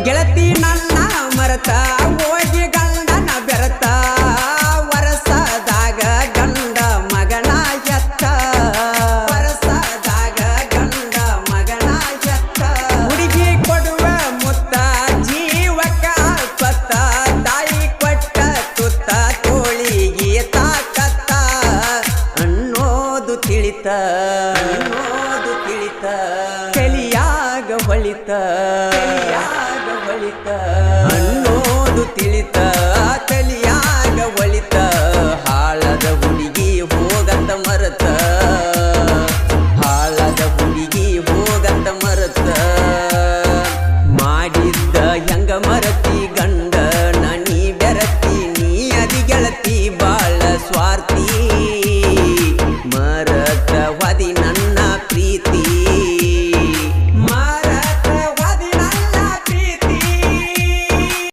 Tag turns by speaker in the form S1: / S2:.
S1: ಗೆಳತಿ ನನ್ನ ಮರತ ಹೋಗಿ ಗಂಡನ ಬೆರತ ವರಸದಾಗ ಗಂಡ ಮಗನ ಎತ್ತ ವರಸದಾಗ ಗಂಡ ಮಗನ ಎತ್ತ ಹುಡುಗಿ ಕೊಡುವ ಮುತ್ತ ಜೀವಕ್ಕ ಪತ್ತ ತಾಯಿ ಕೊಟ್ಟ ತುತ್ತ ತೋಳಿಗೆ ತಾಕತ್ತ ಅನ್ನೋದು ತಿಳಿತ ತಲಿಯಾಗ ಹೊಳಿತ